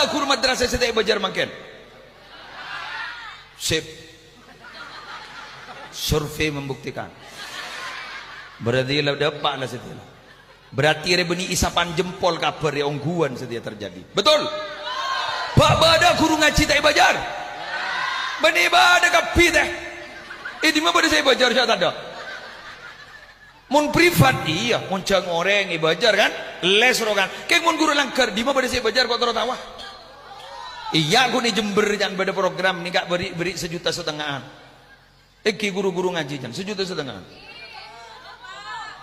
ada guru madrasah sedek bajar makin. Sip. Survei membuktikan. Berarti lah dapat lah setia. Berarti ada benih isapan jempol kabar ya ongguan setia terjadi. Betul? Pak bada guru ngaji tak bajar. Benih bada kapi teh. Di mana pada saya bajar saya tak ada. Mun privat iya, mun cang orang bajar kan, les rogan. Kayak mun guru langkar, di mana pada saya bajar kok terus tawa. Iya, aku nih Jember jangan pada program nih kak beri 1,5 juta. Eki guru-guru ngaji jangan 1,5 juta.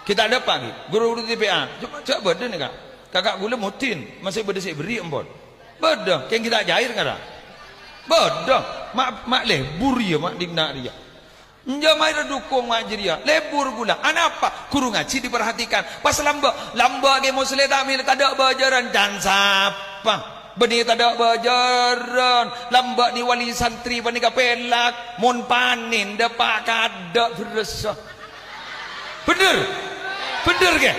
Kita ada apa nih? Guru-guru TPA, coba badan nih kak. Kakak gula mutin, masih pada saya beri empon. Badah, kayak kita ajair kan? Badah, mak lebur ya mak digna dia. Njamai dukung ngajiria lebur pula anak apa guru ngaji diperhatikan pas lamba ke muslim tamil kada bajaran dan sapa benih kada bajaran lamba di wali santri bani kapelak mun panin depak kada beresah bener ke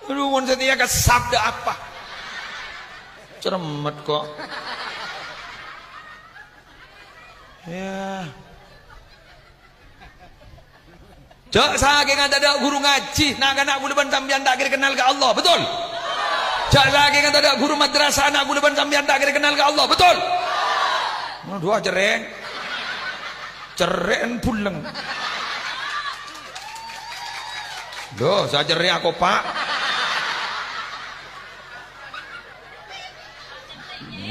aduh mun setia ke sabda apa ceremet kok ya cak saking ada guru ngaji nak anak buleban sambian tak kira kenal ke Allah betul cak saking ada guru madrasah anak buleban sambian tak kira kenal ke Allah betul dua cereng pulang doh saya cereng aku pak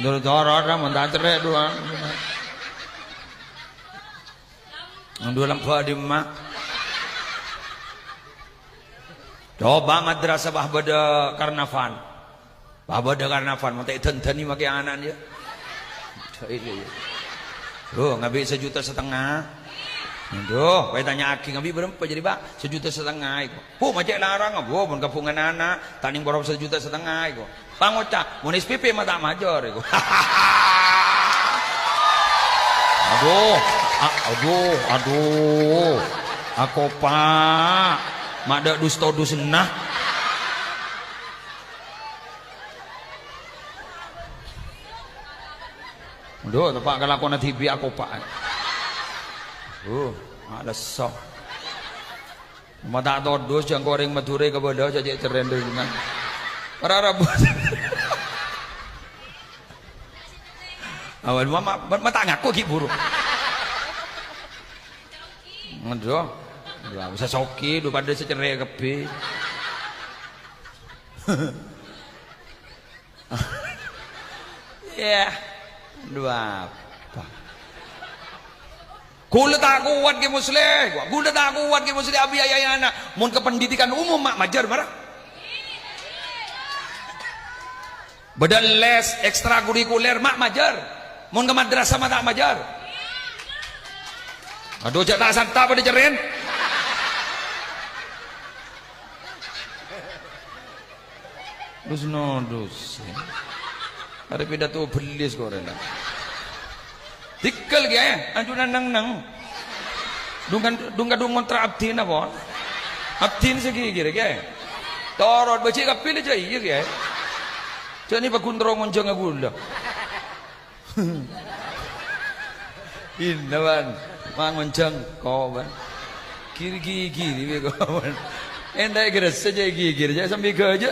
dulu orang mentah cereng dua lampu di mak coba madrasah bahbada karnavan mau tak tentani makai anak dia oh ngabi 1,5 juta doh saya tanya aki ngabi berapa jadi pak 1,5 juta oh macam larang oh pun kapungan anak taning borong 1,5 juta itu pangocak munis pipi mata major itu aduh aku pak mak dak dusto senah aduh tepak kelakuan TV aku pak ada sok mata todus yang goreng madure ke bodoh saja cerendel dengan para rabut awal mata ngaku ki buruk aduh ya, bisa soki daripada secerai kebi. Ya, dua apa? Gula tak kuat ke muslim, gula tak kuat ke muslim abi ayah anak. Mun ke pendidikan umum mak majar marah. Badal les ekstrakurikuler mak majar. Mun ke madrasah mak tak majar. Aduh jak tak santa pada jeren. Dus ada pidato belis kau rela tikal gaya anjuran nang dungan kontra abdin apa abdin segi kira gaya torot baca kapil aja iya gaya jadi pakundrong onjang agula inawan mangonjang kau ban kiri kau ban endai kira saja kiri sambil kerja